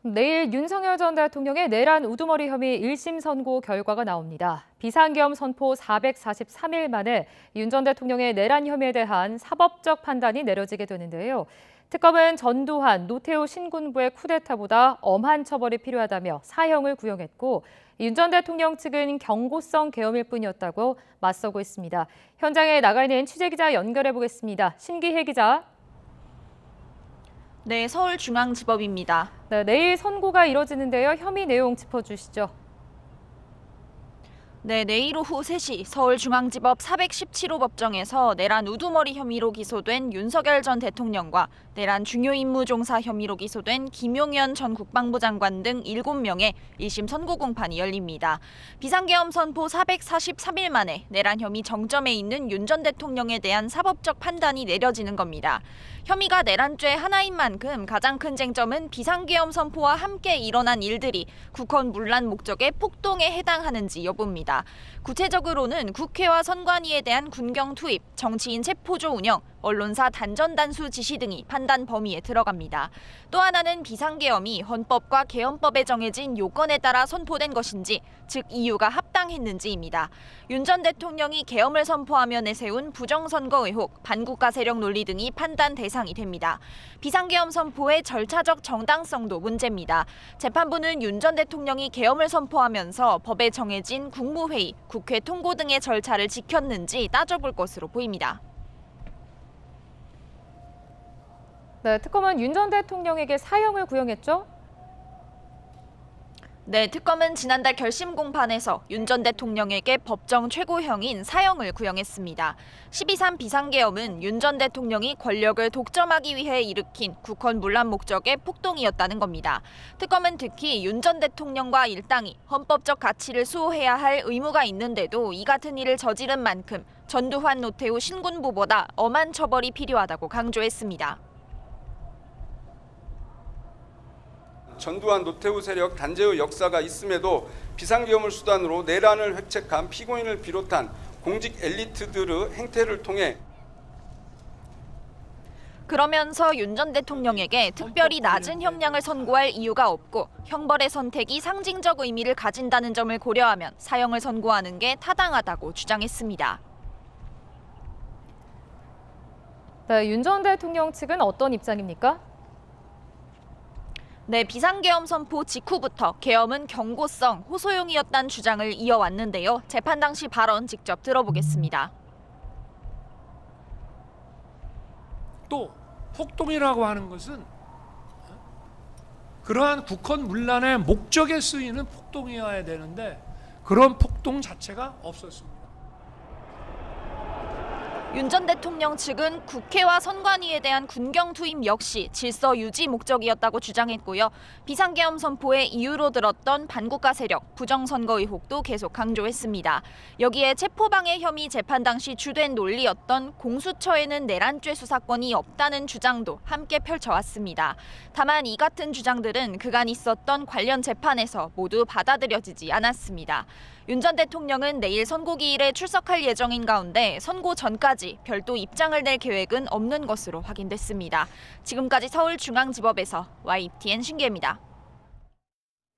내일 윤석열 전 대통령의 내란 우두머리 혐의 1심 선고 결과가 나옵니다. 비상계엄 선포 443일 만에 윤 전 대통령의 내란 혐의에 대한 사법적 판단이 내려지게 되는데요. 특검은 전두환, 노태우 신군부의 쿠데타보다 엄한 처벌이 필요하다며 사형을 구형했고 윤 전 대통령 측은 경고성 계엄일 뿐이었다고 맞서고 있습니다. 현장에 나가 있는 취재기자 연결해 보겠습니다. 신기혜 기자. 네, 서울중앙지법입니다. 네, 내일 선고가 이뤄지는데요. 혐의 내용 짚어주시죠. 네, 내일 오후 3시 서울중앙지법 417호 법정에서 내란 우두머리 혐의로 기소된 윤석열 전 대통령과 내란 중요임무종사 혐의로 기소된 김용현 전 국방부 장관 등 7명의 1심 선고 공판이 열립니다. 비상계엄 선포 443일 만에 내란 혐의 정점에 있는 윤 전 대통령에 대한 사법적 판단이 내려지는 겁니다. 혐의가 내란죄 하나인 만큼 가장 큰 쟁점은 비상계엄 선포와 함께 일어난 일들이 국헌 문란 목적의 폭동에 해당하는지 여부입니다. 구체적으로는 국회와 선관위에 대한 군경 투입, 정치인 체포조 운영, 언론사 단전 단수 지시 등이 판단 범위에 들어갑니다. 또 하나는 비상계엄이 헌법과 계엄법에 정해진 요건에 따라 선포된 것인지, 즉 이유가 합당했는지입니다. 윤 전 대통령이 계엄을 선포하며 내세운 부정선거 의혹, 반국가 세력 논리 등이 판단 대상이 됩니다. 비상계엄 선포의 절차적 정당성도 문제입니다. 재판부는 윤 전 대통령이 계엄을 선포하면서 법에 정해진 국무회의, 국회 통고 등의 절차를 지켰는지 따져볼 것으로 보입니다. 네, 특검은 윤 전 대통령에게 사형을 구형했죠? 네, 특검은 지난달 결심 공판에서 윤 전 대통령에게 법정 최고형인 사형을 구형했습니다. 12.3 비상계엄은 윤 전 대통령이 권력을 독점하기 위해 일으킨 국헌 문란 목적의 폭동이었다는 겁니다. 특검은 특히 윤 전 대통령과 일당이 헌법적 가치를 수호해야 할 의무가 있는데도 이 같은 일을 저지른 만큼 전두환, 노태우 신군부보다 엄한 처벌이 필요하다고 강조했습니다. 전두환 노태우 세력 단죄의 역사가 있음에도 비상계엄을 수단으로 내란을 획책한 피고인을 비롯한 공직 엘리트들의 행태를 통해 그러면서 윤 전 대통령에게 특별히 낮은 형량을 선고할 이유가 없고 형벌의 선택이 상징적 의미를 가진다는 점을 고려하면 사형을 선고하는 게 타당하다고 주장했습니다. 네, 윤 전 대통령 측은 어떤 입장입니까? 네, 비상계엄 선포 직후부터 계엄은 경고성, 호소용이었다는 주장을 이어왔는데요. 재판 당시 발언 직접 들어보겠습니다. 또 폭동이라고 하는 것은 그러한 국헌 문란의 목적에 쓰이는 폭동이어야 되는데 그런 폭동 자체가 없었습니다. 윤 전 대통령 측은 국회와 선관위에 대한 군경 투입 역시 질서 유지 목적이었다고 주장했고요. 비상계엄 선포의 이유로 들었던 반국가 세력, 부정선거 의혹도 계속 강조했습니다. 여기에 체포방해 혐의 재판 당시 주된 논리였던 공수처에는 내란죄 수사권이 없다는 주장도 함께 펼쳐왔습니다. 다만 이 같은 주장들은 그간 있었던 관련 재판에서 모두 받아들여지지 않았습니다. 윤 전 대통령은 내일 선고기일에 출석할 예정인 가운데 선고 전까지 별도 입장을 낼 계획은 없는 것으로 확인됐습니다. 지금까지 서울중앙지법에서 YTN 신기혜입니다.